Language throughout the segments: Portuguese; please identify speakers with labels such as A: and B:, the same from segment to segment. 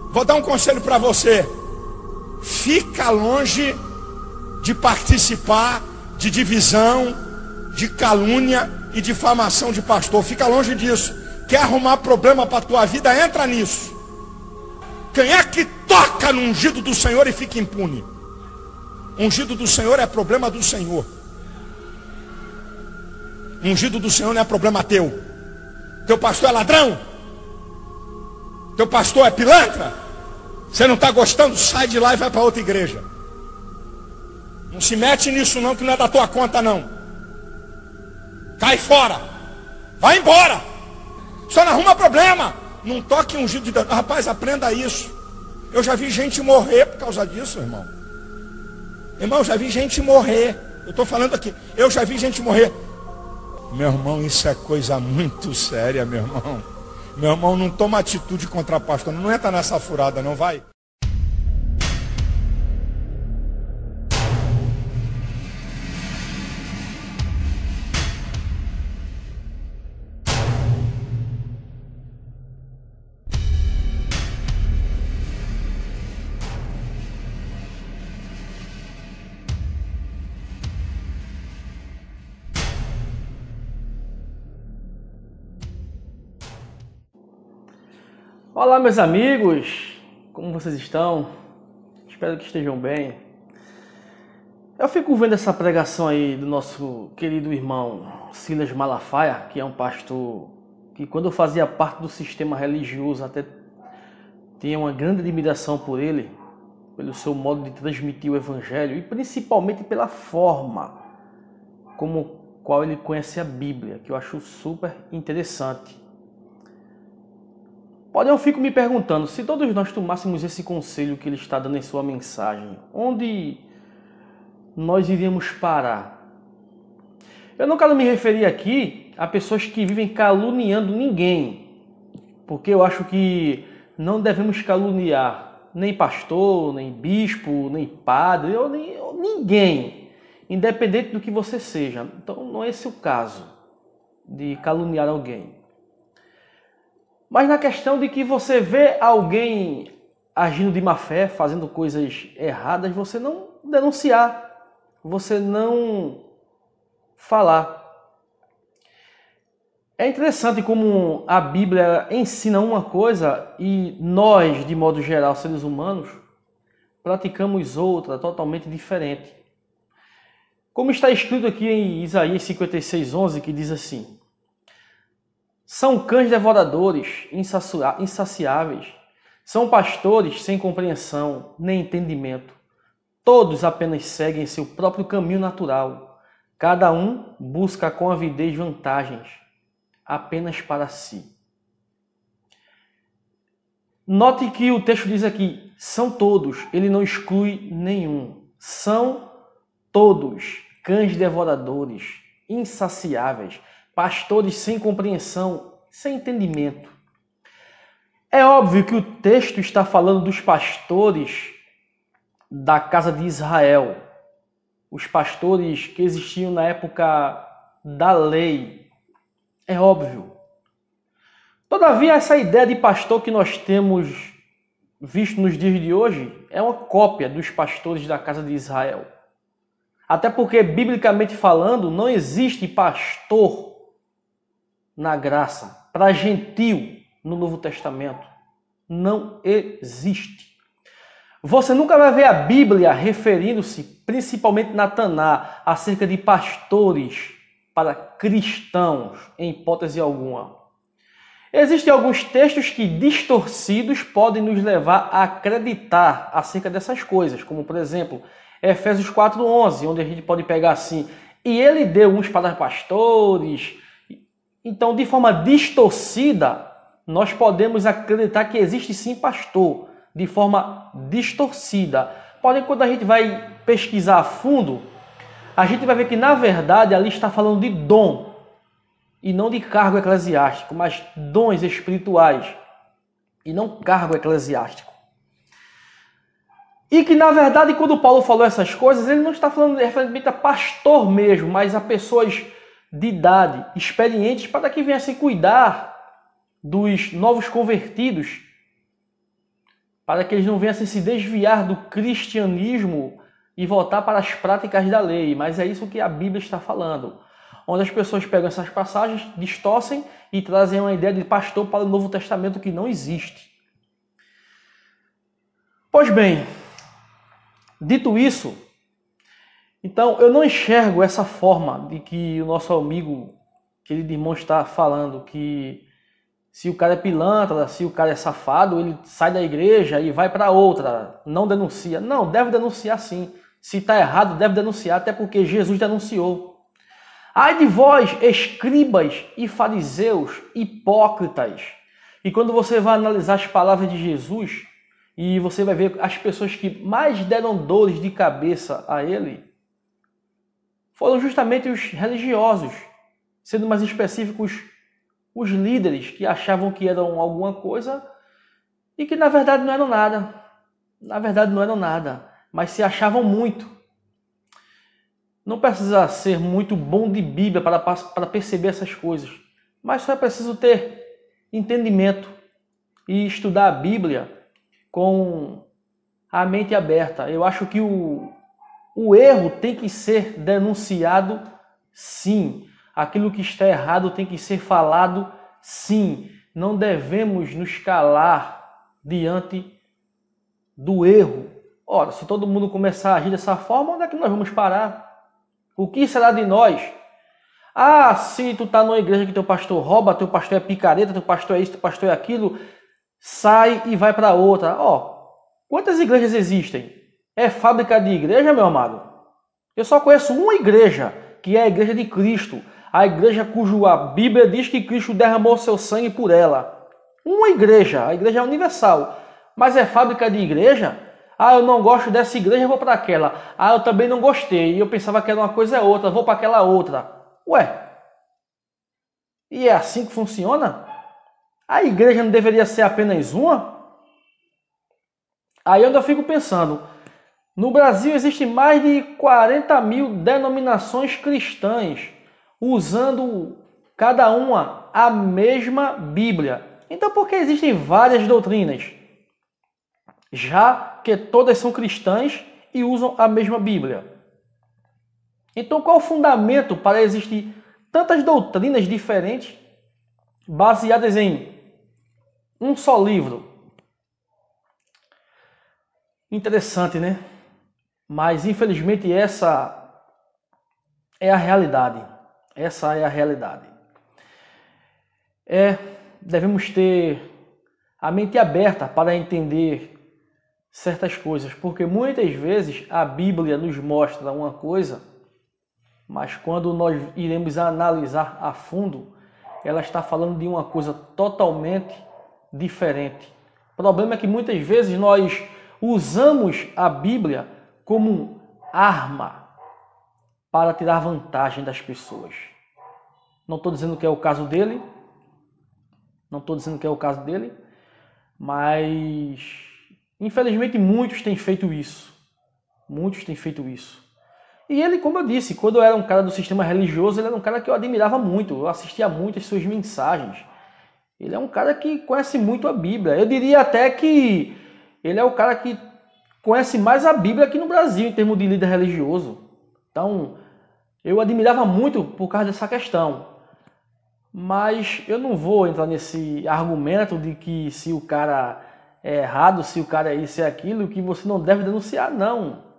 A: Vou dar um conselho para você. Fica longe de participar de divisão, de calúnia e difamação de pastor. Fica longe disso. Quer arrumar problema para a tua vida? Entra nisso. Quem é que toca no ungido do Senhor e fica impune? Ungido do Senhor é problema do Senhor. Ungido do Senhor não é problema teu. Teu pastor é ladrão? Teu pastor é pilantra? Você não está gostando? Sai de lá e vai para outra igreja. Não se mete nisso não, que não é da tua conta não. Cai fora. Vai embora. Só não arruma problema. Não toque ungido de Deus. Rapaz, aprenda isso. Eu já vi gente morrer por causa disso, irmão. Irmão, já vi gente morrer. Eu estou falando aqui. Eu já vi gente morrer. Meu irmão, isso é coisa muito séria, meu irmão. Meu irmão, não toma atitude contra pastor. Não entra nessa furada, não vai.
B: Olá, meus amigos, como vocês estão? Espero que estejam bem. Eu fico vendo essa pregação aí do nosso querido irmão Silas Malafaia, que é um pastor que, quando eu fazia parte do sistema religioso, até tinha uma grande admiração por ele, pelo seu modo de transmitir o evangelho e principalmente pela forma como qual ele conhece a Bíblia, que eu acho super interessante. Porém, eu fico me perguntando, se todos nós tomássemos esse conselho que ele está dando em sua mensagem, onde nós iríamos parar? Eu não quero me referir aqui a pessoas que vivem caluniando ninguém, porque eu acho que não devemos caluniar nem pastor, nem bispo, nem padre, ou ninguém, independente do que você seja. Então, não é esse o caso de caluniar alguém. Mas na questão de que você vê alguém agindo de má fé, fazendo coisas erradas, você não denunciar, você não falar. É interessante como a Bíblia ensina uma coisa e nós, de modo geral, seres humanos, praticamos outra totalmente diferente. Como está escrito aqui em Isaías 56:11, que diz assim: são cães devoradores, insaciáveis. São pastores sem compreensão, nem entendimento. Todos apenas seguem seu próprio caminho natural. Cada um busca com avidez vantagens, apenas para si. Note que o texto diz aqui, são todos, ele não exclui nenhum. São todos cães devoradores, insaciáveis, pastores sem compreensão, sem entendimento. É óbvio que o texto está falando dos pastores da casa de Israel, os pastores que existiam na época da lei. É óbvio. Todavia, essa ideia de pastor que nós temos visto nos dias de hoje é uma cópia dos pastores da casa de Israel. Até porque, biblicamente falando, não existe pastor na graça, para gentil no Novo Testamento. Não existe. Você nunca vai ver a Bíblia referindo-se, principalmente na Taná, acerca de pastores para cristãos, em hipótese alguma. Existem alguns textos que, distorcidos, podem nos levar a acreditar acerca dessas coisas, como, por exemplo, Efésios 4:11, onde a gente pode pegar assim, e ele deu uns para pastores. Então, de forma distorcida, nós podemos acreditar que existe sim pastor, de forma distorcida. Porém, quando a gente vai pesquisar a fundo, a gente vai ver que, na verdade, ali está falando de dom, e não de cargo eclesiástico, mas dons espirituais, e não cargo eclesiástico. E que, na verdade, quando Paulo falou essas coisas, ele não está falando referentemente a pastor mesmo, mas a pessoas de idade, experientes, para que viessem cuidar dos novos convertidos, para que eles não venham se desviar do cristianismo e voltar para as práticas da lei. Mas é isso que a Bíblia está falando. Onde as pessoas pegam essas passagens, distorcem e trazem uma ideia de pastor para o Novo Testamento que não existe. Pois bem, dito isso, então eu não enxergo essa forma de que o nosso amigo, querido irmão, está falando, que se o cara é pilantra, se o cara é safado, ele sai da igreja e vai para outra, não denuncia. Não, deve denunciar sim. Se está errado, deve denunciar, até porque Jesus denunciou. Ai de vós, escribas e fariseus, hipócritas. E quando você vai analisar as palavras de Jesus, e você vai ver as pessoas que mais deram dores de cabeça a ele, foram justamente os religiosos, sendo mais específicos, os líderes que achavam que eram alguma coisa e que na verdade não eram nada. Na verdade não eram nada, mas se achavam muito. Não precisa ser muito bom de Bíblia para perceber essas coisas, mas só é preciso ter entendimento e estudar a Bíblia com a mente aberta. Eu acho que o erro tem que ser denunciado sim. Aquilo que está errado tem que ser falado sim. Não devemos nos calar diante do erro. Ora, se todo mundo começar a agir dessa forma, onde é que nós vamos parar? O que será de nós? Ah, se tu está numa igreja que teu pastor rouba, teu pastor é picareta, teu pastor é isso, teu pastor é aquilo, sai e vai para outra. Quantas igrejas existem? É fábrica de igreja, meu amado? Eu só conheço uma igreja, que é a igreja de Cristo. A igreja cujo a Bíblia diz que Cristo derramou seu sangue por ela. Uma igreja, a igreja é universal. Mas é fábrica de igreja? Ah, eu não gosto dessa igreja, vou para aquela. Ah, eu também não gostei, eu pensava que era uma coisa ou outra, vou para aquela outra. Ué, e é assim que funciona? A igreja não deveria ser apenas uma? Aí eu fico pensando, no Brasil existem mais de 40 mil denominações cristãs, usando cada uma a mesma Bíblia. Então por que existem várias doutrinas? Já que todas são cristãs e usam a mesma Bíblia. Então qual o fundamento para existir tantas doutrinas diferentes baseadas em um só livro? Interessante, né? Mas infelizmente essa é a realidade. Essa é a realidade. Devemos ter a mente aberta para entender certas coisas, porque muitas vezes a Bíblia nos mostra uma coisa, mas quando nós iremos analisar a fundo, ela está falando de uma coisa totalmente diferente. O problema é que muitas vezes nós usamos a Bíblia como arma para tirar vantagem das pessoas. Não estou dizendo que é o caso dele, mas infelizmente muitos têm feito isso. E ele, como eu disse, quando eu era um cara do sistema religioso, ele era um cara que eu admirava muito, eu assistia muito às suas mensagens. Ele é um cara que conhece muito a Bíblia. Eu diria até que ele é o cara que conhece mais a Bíblia aqui no Brasil, em termos de líder religioso. Então, eu admirava muito por causa dessa questão. Mas eu não vou entrar nesse argumento de que se o cara é errado, se o cara é isso e aquilo, que você não deve denunciar, não.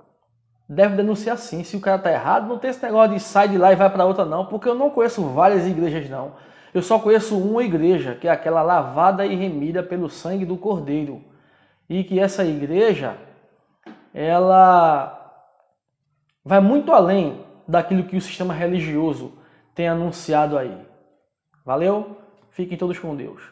B: Deve denunciar sim. Se o cara está errado, não tem esse negócio de sai de lá e vai para outra, não. Porque eu não conheço várias igrejas, não. Eu só conheço uma igreja, que é aquela lavada e remida pelo sangue do Cordeiro. E que essa igreja, ela vai muito além daquilo que o sistema religioso tem anunciado aí. Valeu? Fiquem todos com Deus.